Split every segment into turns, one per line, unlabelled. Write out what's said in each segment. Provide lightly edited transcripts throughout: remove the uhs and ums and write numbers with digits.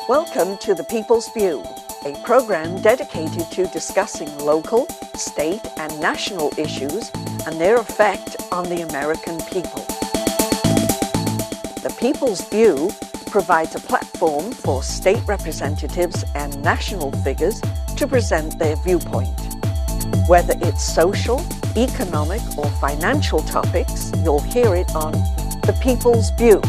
Welcome to The People's View, a program dedicated to discussing local, state, and national issues and their effect on the American people. The People's View provides a platform for state representatives and national figures to present their viewpoint. Whether it's social, economic, or financial topics, you'll hear it on The People's View.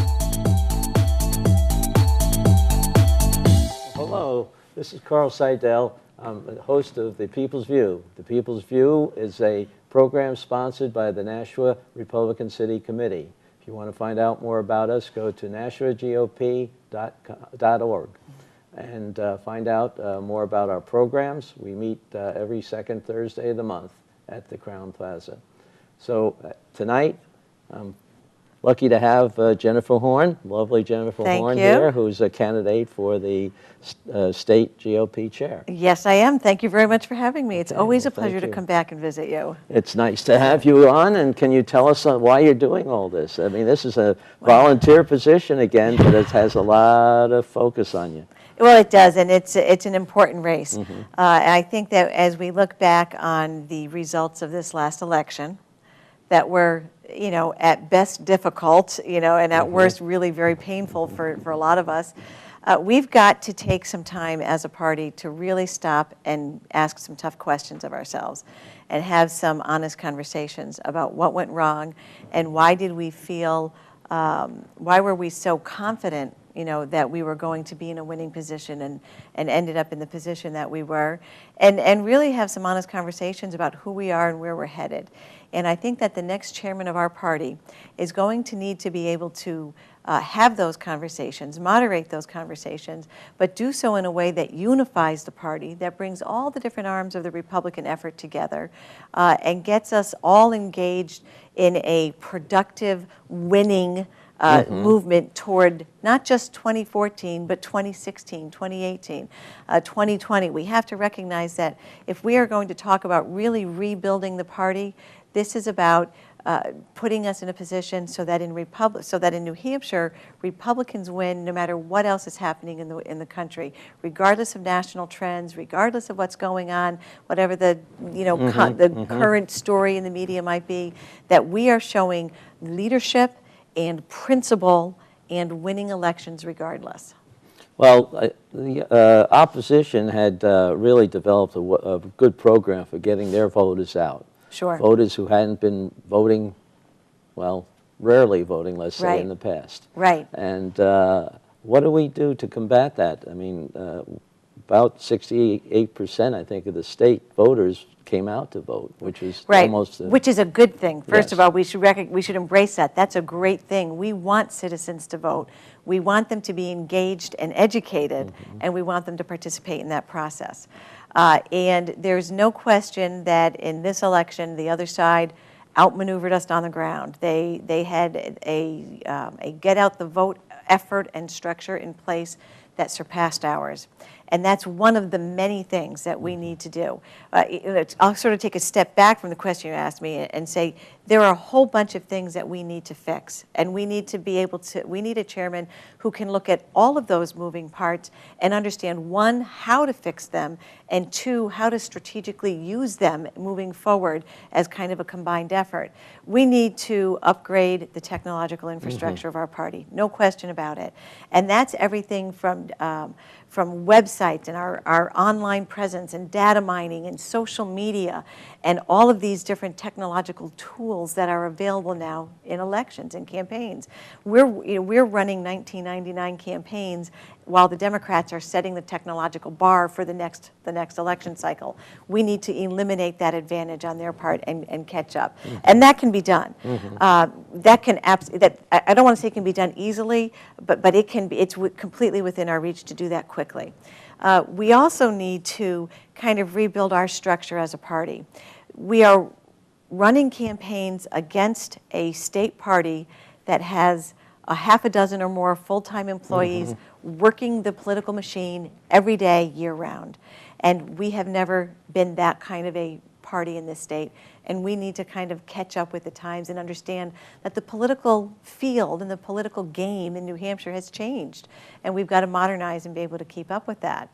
Hello, this is Carl Seidel. I'm the host of The People's View. The People's View is a program sponsored by the Nashua Republican City Committee. If you want to find out more about us, go to nashuagop.org and find out more about our programs. We meet every second Thursday of the month at the Crown Plaza. So tonight, I'm lucky to have Jennifer Horn, lovely Jennifer Horn here, who's a candidate for the state GOP chair.
Yes, I am. Thank you very much for having me. It's always a pleasure to come back and visit you.
It's nice to have you on, and can you tell us why you're doing all this? I mean, this is a volunteer position again, but it has a lot of focus on you.
Well, it does, and it's an important race. And I think that as we look back on the results of this last election, that were, at best difficult, and at worst really very painful for a lot of us, we've got to take some time as a party to really stop and ask some tough questions of ourselves and have some honest conversations about what went wrong and why did we feel, why were we so confident that we were going to be in a winning position and ended up in the position that we were, and really have some honest conversations about who we are and where we're headed. And I think that the next chairman of our party is going to need to be able to have those conversations, moderate those conversations, but do so in a way that unifies the party, that brings all the different arms of the Republican effort together, and gets us all engaged in a productive, winning movement toward not just 2014, but 2016, 2018, 2020. We have to recognize that if we are going to talk about really rebuilding the party, this is about putting us in a position so that in New Hampshire, Republicans win no matter what else is happening in the country, regardless of national trends, regardless of what's going on, whatever the current story in the media might be, that we are showing leadership and principle and winning elections regardless.
Well, the opposition had really developed a good program for getting their voters out.
Sure.
Voters who hadn't been voting, well, rarely voting, let's say, in the past.
Right.
And what do we do to combat that? I mean, about 68%, I think, of the state voters came out to vote, which is almost...
Which is a good thing. First of all, we should embrace that. That's a great thing. We want citizens to vote. We want them to be engaged and educated, and we want them to participate in that process. And there's no question that in this election, the other side outmaneuvered us on the ground. They had a get out the vote effort and structure in place that surpassed ours. And that's one of the many things that we need to do. I'll sort of take a step back from the question you asked me and say there are a whole bunch of things that we need to fix. And we need to be able to, we need a chairman who can look at all of those moving parts and understand, one, how to fix them, and two, how to strategically use them moving forward as kind of a combined effort. We need to upgrade the technological infrastructure of our party, no question about it. And that's everything from websites and our online presence and data mining and social media and all of these different technological tools that are available now in elections and campaigns. We're running 1999 campaigns while the Democrats are setting the technological bar for the next election cycle. We need to eliminate that advantage on their part and catch up. And that can be done. I don't want to say it can be done easily, but it can be. It's completely within our reach to do that quickly. We also need to kind of rebuild our structure as a party. We are running campaigns against a state party that has a half a dozen or more full-time employees working the political machine every day, year-round. And we have never been that kind of a party in this state, and we need to kind of catch up with the times and understand that the political field and the political game in New Hampshire has changed, and we've got to modernize and be able to keep up with that.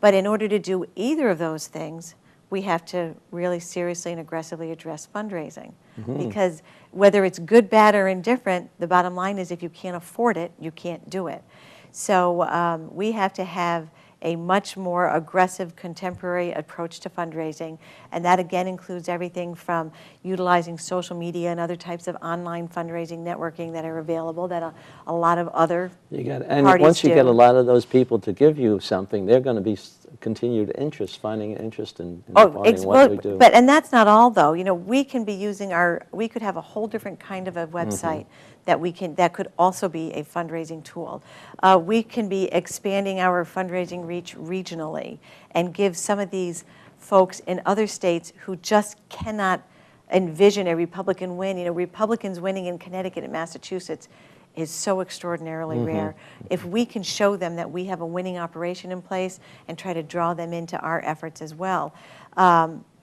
But in order to do either of those things, we have to really seriously and aggressively address fundraising. Because whether it's good, bad, or indifferent, the bottom line is if you can't afford it, you can't do it. So we have to have a much more aggressive contemporary approach to fundraising, and that again includes everything from utilizing social media and other types of online fundraising networking that are available that a lot of other
and
parties
once you
do.
get a lot of those people to give you something, they're going to be continued interest, finding interest in supporting what we do.
And that's not all, though. You know, we can be using we could have a whole different kind of a website that could also be a fundraising tool. We can be expanding our fundraising reach regionally and give some of these folks in other states who just cannot envision a Republican win. You know, Republicans winning in Connecticut and Massachusetts is so extraordinarily rare. If we can show them that we have a winning operation in place and try to draw them into our efforts as well.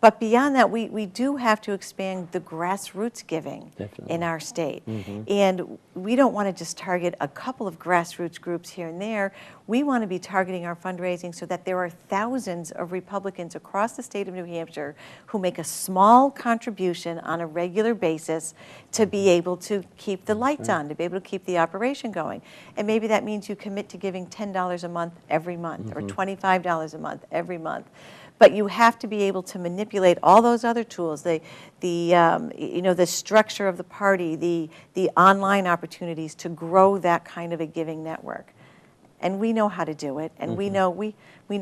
But beyond that, we do have to expand the grassroots giving in our state. And we don't want to just target a couple of grassroots groups here and there. We want to be targeting our fundraising so that there are thousands of Republicans across the state of New Hampshire who make a small contribution on a regular basis to be able to keep the lights on, to be able to keep the operation going. And maybe that means you commit to giving $10 a month every month or $25 a month every month. But you have to be able to manipulate all those other tools, the structure of the party, the online opportunities to grow that kind of a giving network. And we know how to do it, and we know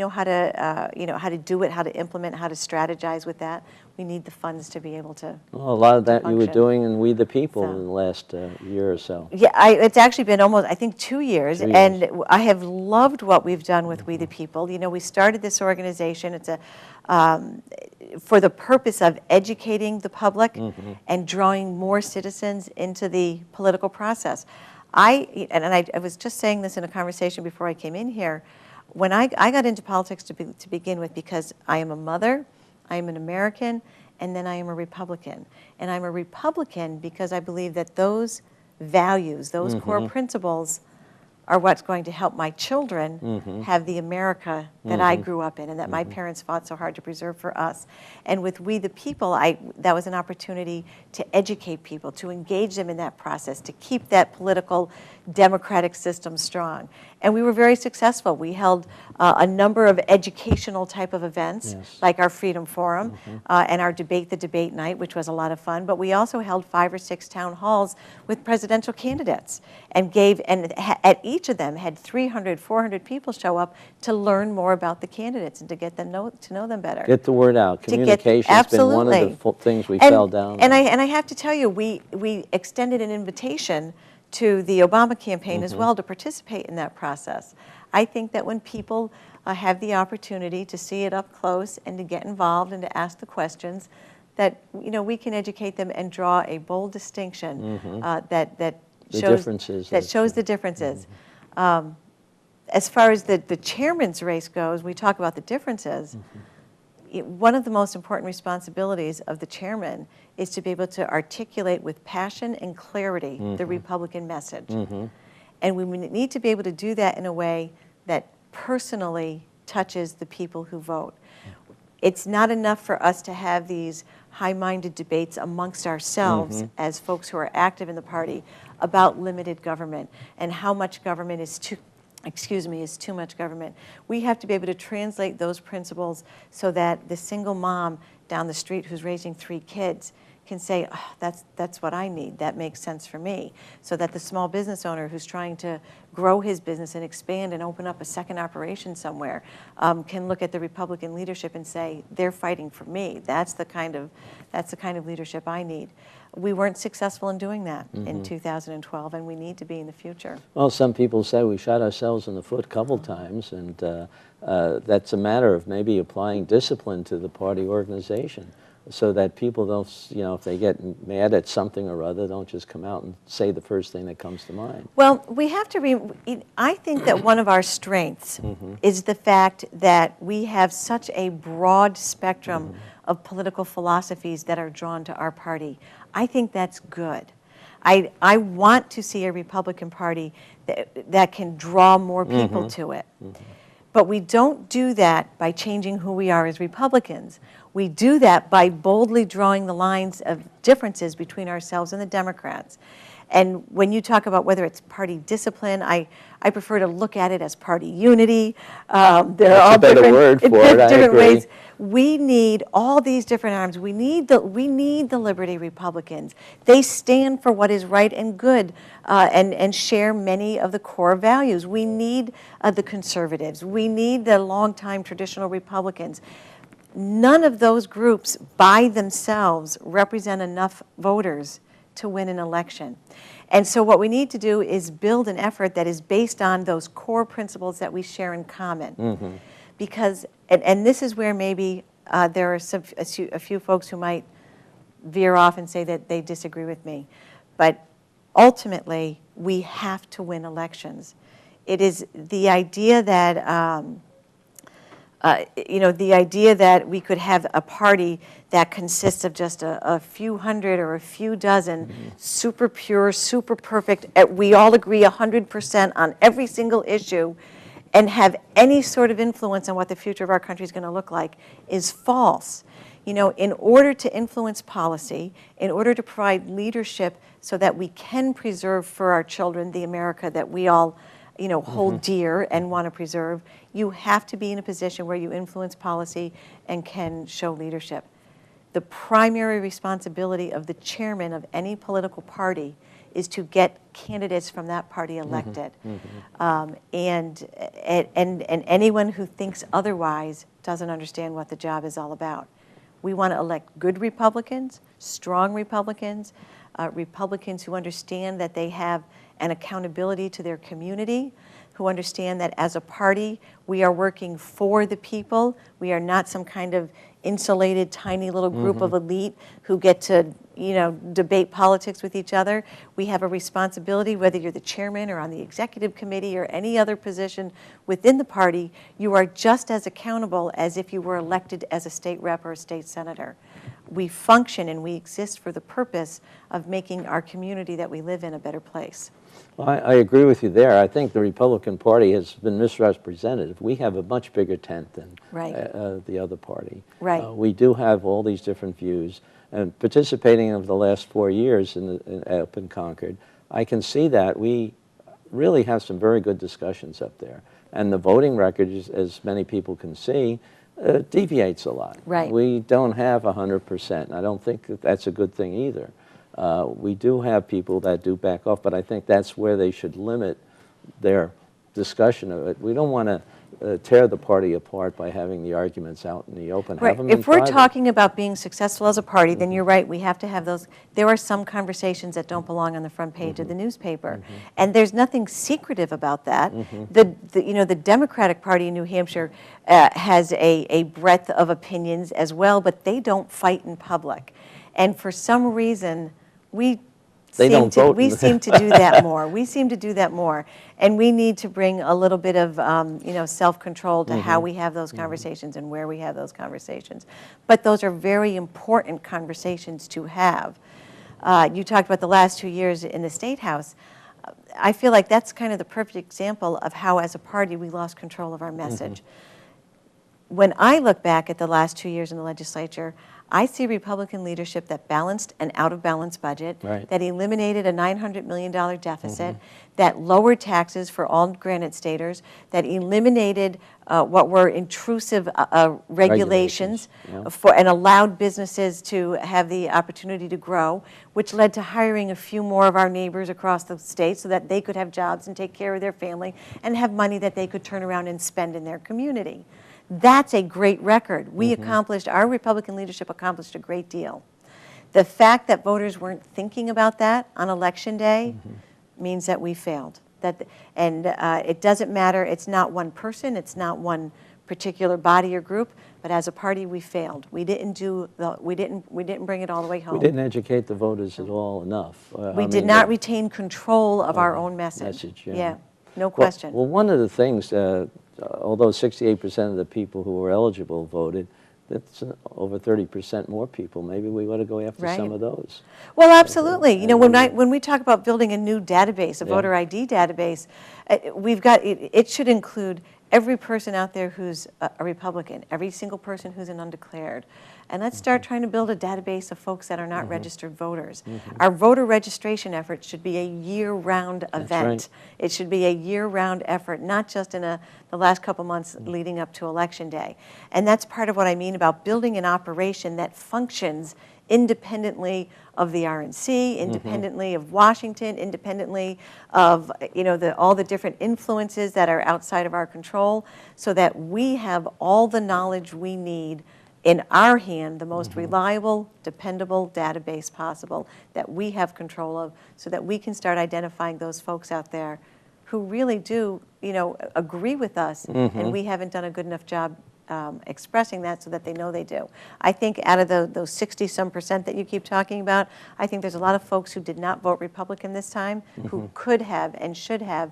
how to how to do it, how to implement, how to strategize with that. We need the funds to be able to.
Well, a lot of that you were
function.
doing in We the People in the last year or so.
Yeah, it's actually been almost, I think, 2 years, and I have loved what we've done with We the People. You know, we started this organization. It's for the purpose of educating the public and drawing more citizens into the political process. I was just saying this in a conversation before I came in here. When I got into politics to begin with, because I am a mother, I am an American, and then I am a Republican. And I'm a Republican because I believe that those values, those core principles, are what's going to help my children have the America that I grew up in and that my parents fought so hard to preserve for us. And with We the People, that was an opportunity to educate people, to engage them in that process, to keep that political democratic system strong. And we were very successful. We held a number of educational type of events, like our Freedom Forum and our Debate the Debate Night, which was a lot of fun. But we also held 5 or 6 town halls with presidential candidates and at each of them had 300, 400 people show up to learn more about the candidates and to get them to know them better.
Get the word out. Communication has been one of the things we fell down.
And I have to tell you, we extended an invitation to the Obama campaign as well to participate in that process. I think that when people have the opportunity to see it up close and to get involved and to ask the questions, that we can educate them and draw a bold distinction that shows the differences. As far as the chairman's race goes, we talk about the differences. One of the most important responsibilities of the chairman is to be able to articulate with passion and clarity the Republican message. And we need to be able to do that in a way that personally touches the people who vote. It's not enough for us to have these high-minded debates amongst ourselves as folks who are active in the party about limited government and how much government is too much government. We have to be able to translate those principles so that the single mom down the street who's raising 3 kids can say, oh, that's what I need. That makes sense for me. So that the small business owner who's trying to grow his business and expand and open up a second operation somewhere can look at the Republican leadership and say, they're fighting for me. That's the kind of leadership I need. We weren't successful in doing that in 2012, and we need to be in the future.
Well, some people say we shot ourselves in the foot a couple times, and that's a matter of maybe applying discipline to the party organization so that people don't, if they get mad at something or other, don't just come out and say the first thing that comes to mind.
Well, we have to I think that one of our strengths is the fact that we have such a broad spectrum of political philosophies that are drawn to our party. I think that's good. I want to see a Republican Party that can draw more people to it. But we don't do that by changing who we are as Republicans. We do that by boldly drawing the lines of differences between ourselves and the Democrats. And when you talk about whether it's party discipline, I prefer to look at it as party unity. There are all
a better
different,
word for it. I
different
agree.
ways. We need all these different arms. We need the Liberty Republicans. They stand for what is right and good, and share many of the core values. We need the conservatives. We need the longtime traditional Republicans. None of those groups by themselves represent enough voters to win an election. And so what we need to do is build an effort that is based on those core principles that we share in common. Because, and this is where maybe there are a few folks who might veer off and say that they disagree with me. But ultimately, we have to win elections. It is the idea that, the idea that we could have a party that consists of just a few hundred or a few dozen super pure, super perfect, we all agree 100% on every single issue, and have any sort of influence on what the future of our country is going to look like is false. You know, in order to influence policy, in order to provide leadership so that we can preserve for our children the America that we all hold dear and want to preserve, you have to be in a position where you influence policy and can show leadership. The primary responsibility of the chairman of any political party is to get candidates from that party elected. And anyone who thinks otherwise doesn't understand what the job is all about. We want to elect good Republicans, strong Republicans, Republicans who understand that they have an accountability to their community, who understand that as a party, we are working for the people. We are not some kind of insulated, tiny little group of elite who get to, debate politics with each other. We have a responsibility, whether you're the chairman or on the executive committee or any other position within the party, you are just as accountable as if you were elected as a state rep or a state senator. We function and we exist for the purpose of making our community that we live in a better place.
Well, I agree with you there. I think the Republican Party has been misrepresented. We have a much bigger tent than the other party. We do have all these different views. And participating in the last 4 years up in Concord, I can see that we really have some very good discussions up there. And the voting record, as many people can see, deviates a lot. We don't have 100%. I don't think that that's a good thing either. We do have people that do back off, but I think that's where they should limit their discussion of it. We don't want to tear the party apart by having the arguments out in the open. Have them in
If we're
private.
talking about being successful as a party, then you're right, we have to have those. There are some conversations that don't belong on the front page of the newspaper. And there's nothing secretive about that. The Democratic Party in New Hampshire has a breadth of opinions as well, but they don't fight in public. And for some reason, we seem to do that more. We seem to do that more. And we need to bring a little bit of self-control to how we have those conversations and where we have those conversations. But those are very important conversations to have. You talked about the last 2 years in the State House. I feel like that's kind of the perfect example of how, as a party, we lost control of our message. When I look back at the last 2 years in the legislature, I see Republican leadership that balanced an out-of-balance budget, that eliminated a $900 million deficit, that lowered taxes for all Granite Staters, that eliminated what were intrusive regulations and allowed businesses to have the opportunity to grow, which led to hiring a few more of our neighbors across the state so that they could have jobs and take care of their family and have money that they could turn around and spend in their community. That's a great record. We accomplished, our Republican leadership accomplished a great deal. The fact that voters weren't thinking about that on Election Day means that we failed. It doesn't matter, it's not one person, it's not one particular body or group, but as a party we failed. We didn't bring it all the way home.
We didn't educate the voters at all enough.
We did not retain control of our own message. Yeah, no question.
Well, one of the things, although 68% of the people who were eligible voted, that's over 30% more people. Maybe we ought to go after some of those.
Well, absolutely. You know, when we talk about building a new database, a voter ID database, it should include every person out there who's a Republican, every single person who's an undeclared. And let's start trying to build a database of folks that are not registered voters. Our voter registration effort should be a year-round event. It should be a year-round effort, not just in the last couple months leading up to Election Day. And that's part of what I mean about building an operation that functions independently of the RNC, independently of Washington, independently of all the different influences that are outside of our control, so that we have all the knowledge we need in our hand, the most reliable, dependable database possible that we have control of, so that we can start identifying those folks out there who really do, agree with us, and we haven't done a good enough job expressing that so that they know they do. I think out of those 60-some% that you keep talking about, I think there's a lot of folks who did not vote Republican this time, who could have and should have,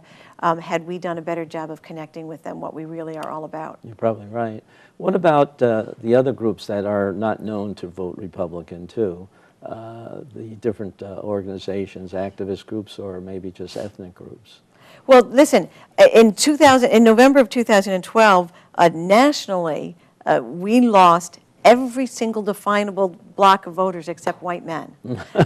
had we done a better job of connecting with them what we really are all about.
You're probably right. What about the other groups that are not known to vote Republican too? The different organizations, activist groups, or maybe just ethnic groups?
Well, listen, in November of 2012, nationally, we lost every single definable block of voters except white men.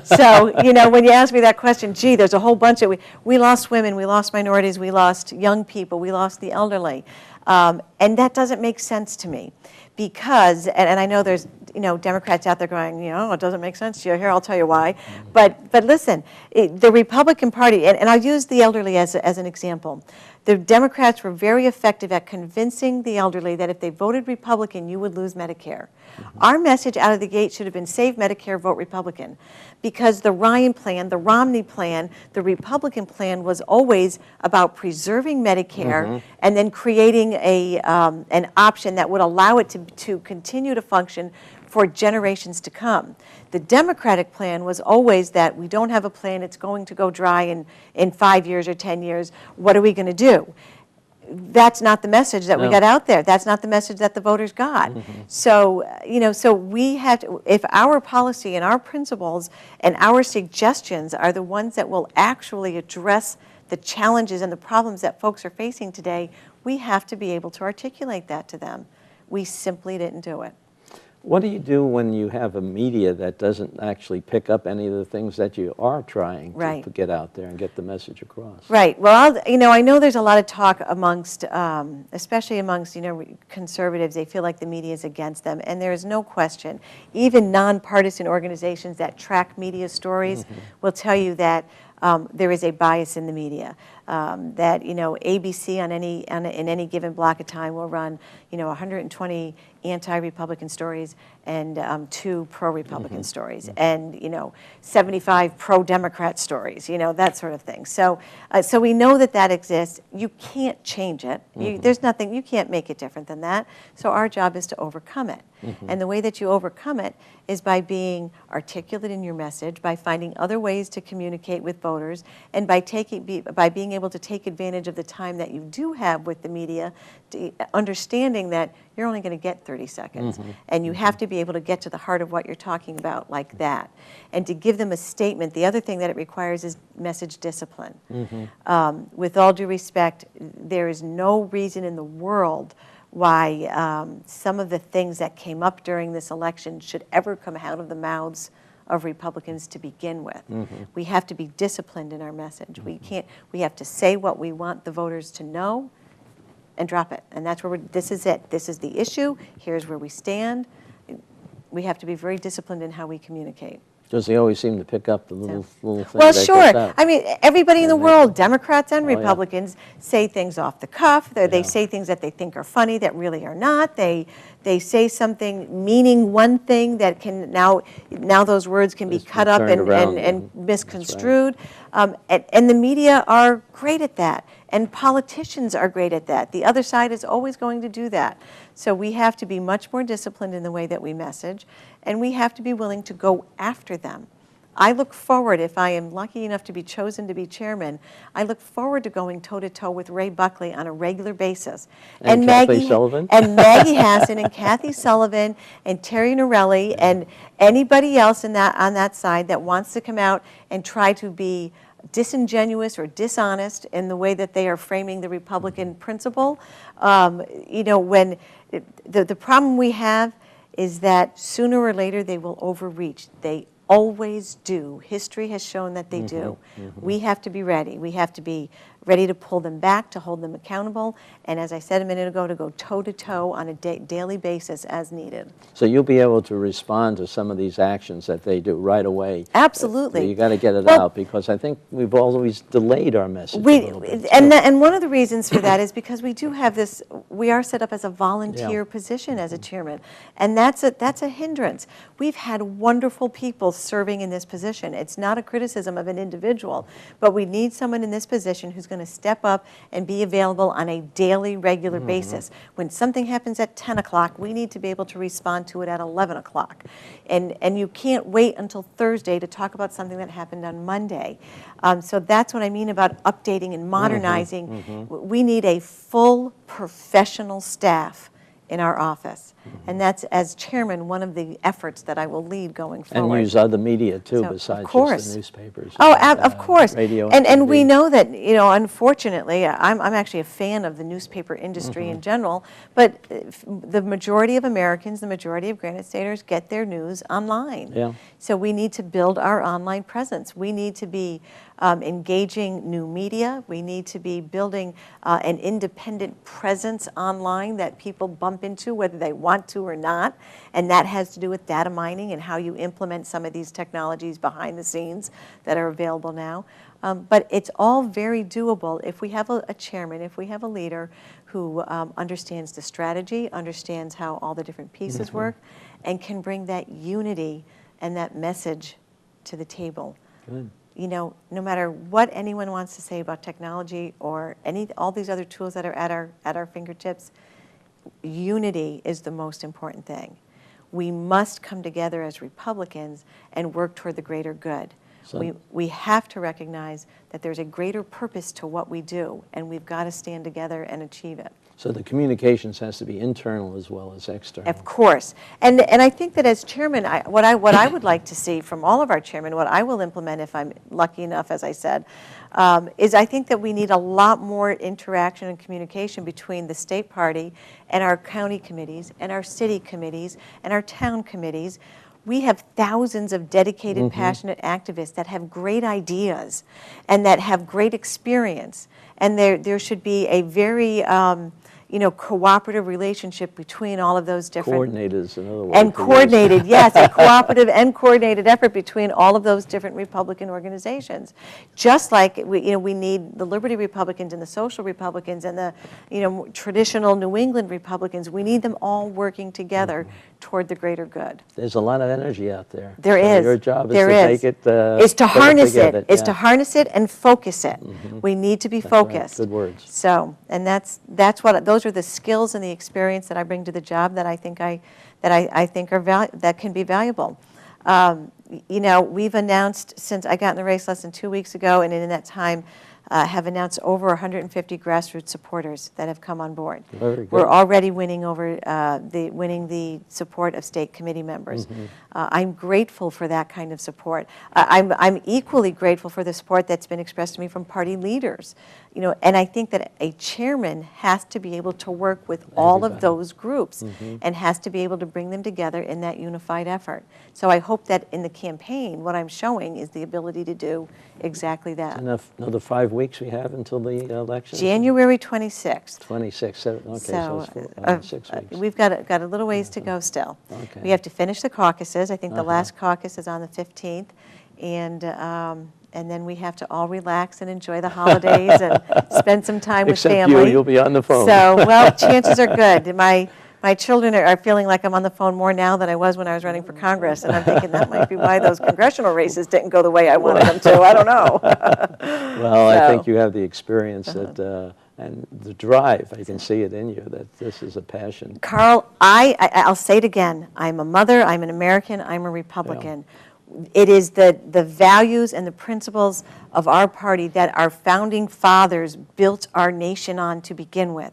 So, when you ask me that question, gee, there's a whole bunch of, we lost women, we lost minorities, we lost young people, we lost the elderly. And that doesn't make sense to me because, and I know there's, Democrats out there going, it doesn't make sense to you. Here, I'll tell you why. But listen, the Republican Party, and I'll use the elderly as an example. The Democrats were very effective at convincing the elderly that if they voted Republican, you would lose Medicare. Our message out of the gate should have been save Medicare, vote Republican. Because the Ryan plan, the Romney plan, the Republican plan was always about preserving Medicare and then creating an option that would allow it to continue to function for generations to come. The Democratic plan was always that we don't have a plan, it's going to go dry in 5 years or 10 years. What are we going to do? That's not the message that we got out there. That's not the message that the voters got. So, so we have to, if our policy and our principles and our suggestions are the ones that will actually address the challenges and the problems that folks are facing today, we have to be able to articulate that to them. We simply didn't do it.
What do you do when you have a media that doesn't actually pick up any of the things that you are trying to get out there and get the message across? Right.
Well, I know there's a lot of talk amongst, especially amongst, conservatives. They feel like the media is against them, and there is no question. Even nonpartisan organizations that track media stories will tell you that there is a bias in the media. That ABC in any given block of time will run 120 anti-Republican stories and 2 pro-Republican stories, and 75 pro-Democrat stories, that sort of thing. So so we know that exists. You can't change it. There's nothing, you can't make it different than that. So our job is to overcome it. And the way that you overcome it is by being articulate in your message, by finding other ways to communicate with voters, and by being able to take advantage of the time that you do have with the media, understanding that you're only going to get 30 seconds, and you have to be able to get to the heart of what you're talking about like that. And to give them a statement, the other thing that it requires is message discipline. With all due respect, there is no reason in the world why some of the things that came up during this election should ever come out of the mouths of Republicans to begin with. We have to be disciplined in our message. We have to say what we want the voters to know and drop it. And that's where this is it. This is the issue. Here's where we stand. We have to be very disciplined in how we communicate.
Because they always seem to pick up the little things.
Well, sure. I mean, everybody in the world, Democrats and Republicans, say things off the cuff. They say things that they think are funny that really are not. They say something meaning one thing that can now those words can be cut up and misconstrued. And the media are great at that. And politicians are great at that. The other side is always going to do that. So we have to be much more disciplined in the way that we message, and we have to be willing to go after them. I look forward, if I am lucky enough to be chosen to be chairman, I look forward to going toe-to-toe with Ray Buckley on a regular basis.
And Kathleen Sullivan.
And Maggie Hassan and Kathy Sullivan and Terry Norelli and anybody else on that side that wants to come out and try to be disingenuous or dishonest in the way that they are framing the Republican principle. You know, when the problem we have is that sooner or later they will overreach. They always do. History has shown that they do. We have to be ready. We have to be ready to pull them back, to hold them accountable, and as I said a minute ago, to go toe-to-toe on a daily basis as needed.
So you'll be able to respond to some of these actions that they do right away.
Absolutely.
You got to get it out, because I think we've always delayed our message a little bit.
And one of the reasons for that is because we do have this, we are set up as a volunteer position as a chairman, and that's a hindrance. We've had wonderful people serving in this position. It's not a criticism of an individual, but we need someone in this position who's going to step up and be available on a daily, regular basis. When something happens at 10 o'clock, we need to be able to respond to it at 11 o'clock. And you can't wait until Thursday to talk about something that happened on Monday. So that's what I mean about updating and modernizing. We need a full professional staff in our office. And that's, as chairman, one of the efforts that I will lead going forward.
And use other media too,
So,
besides
of
just the newspapers.
Oh, of course.
Radio
and we know that, you know, unfortunately, I'm actually a fan of the newspaper industry in general, but the majority of Americans, the majority of Granite Staters get their news online.
Yeah.
So we need to build our online presence. We need to be engaging new media. We need to be building an independent presence online that people bump into, whether they want to or not. And that has to do with data mining and how you implement some of these technologies behind the scenes that are available now. But it's all very doable if we have a chairman, if we have a leader who understands the strategy, understands how all the different pieces work, and can bring that unity and that message to the table.
Good.
You know, no matter what anyone wants to say about technology or all these other tools that are at our fingertips, unity is the most important thing. We must come together as Republicans and work toward the greater good.
So,
We have to recognize that there's a greater purpose to what we do, and we've got to stand together and achieve it.
so the communications has to be internal as well as external.
Of course. And I think that as chairman, what I would like to see from all of our chairmen, what I will implement if I'm lucky enough, as I said, is I think that we need a lot more interaction and communication between the state party and our county committees and our city committees and our town committees. We have thousands of dedicated, passionate activists that have great ideas and that have great experience. And there should be a very you know, cooperative relationship between all of those different...
Coordinators, in other words.
And coordinated, yes, a cooperative and coordinated effort between all of those different Republican organizations. Just like we need the Liberty Republicans and the Social Republicans and the traditional New England Republicans. We need them all working together toward the greater good.
There's a lot of energy out there.
There
So
is.
Your job is
There
to
is.
make it...
is to harness it. Is
yeah.
to harness it and focus it. We need to be
That's right.
focused.
Good words.
So, and that's what those are the skills and the experience that I bring to the job that I think that can be valuable. You know, we've announced, since I got in the race less than 2 weeks ago, and in that time have announced over 150 grassroots supporters that have come on board.
Very good.
We're already winning the support of state committee members. I'm grateful for that kind of support. I'm equally grateful for the support that's been expressed to me from party leaders. You know, and I think that a chairman has to be able to work with all of those groups and has to be able to bring them together in that unified effort. So I hope that in the campaign, what I'm showing is the ability to do exactly that.
Another 5 weeks we have until the election?
January 26th.
26th, okay, so it's 6 weeks.
We've got a little ways to go still.
Okay.
We have to finish the caucuses. I think the last caucus is on the 15th. And then we have to all relax and enjoy the holidays and spend some time with family.
Except you'll be on the phone.
So, well, chances are good. My children are feeling like I'm on the phone more now than I was when I was running for Congress, and I'm thinking that might be why those congressional races didn't go the way I wanted them to. I don't know.
Well, I think you have the experience that, and the drive. I can see it in you that this is a passion.
Carl, I'll say it again. I'm a mother. I'm an American. I'm a Republican. It is the values and the principles of our party that our founding fathers built our nation on to begin with.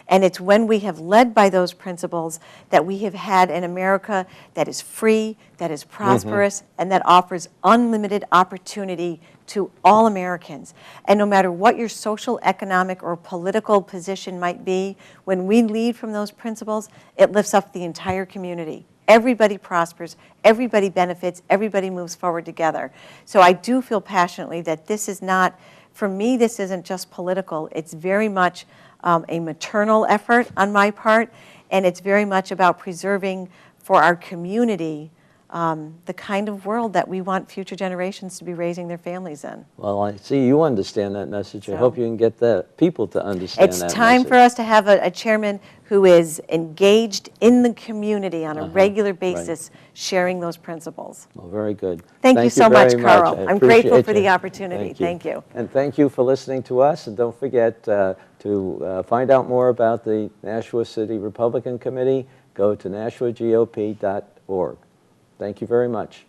And it's when we have led by those principles that we have had an America that is free, that is prosperous, and that offers unlimited opportunity to all Americans. And no matter what your social, economic, or political position might be, when we lead from those principles, it lifts up the entire community. Everybody prospers, everybody benefits, everybody moves forward together. So I do feel passionately that this is not, for me, this isn't just political. It's very much a maternal effort on my part, and it's very much about preserving for our community the kind of world that we want future generations to be raising their families in.
Well, I see you understand that message. I hope you can get the people to understand that message.
It's time for us to have a chairman who is engaged in the community on a regular basis, sharing those principles.
Well, very good.
Thank you so much, Carl. I'm grateful for
you.
the opportunity. Thank you.
And thank you for listening to us. And don't forget to find out more about the Nashua City Republican Committee, go to nashuagop.org. Thank you very much.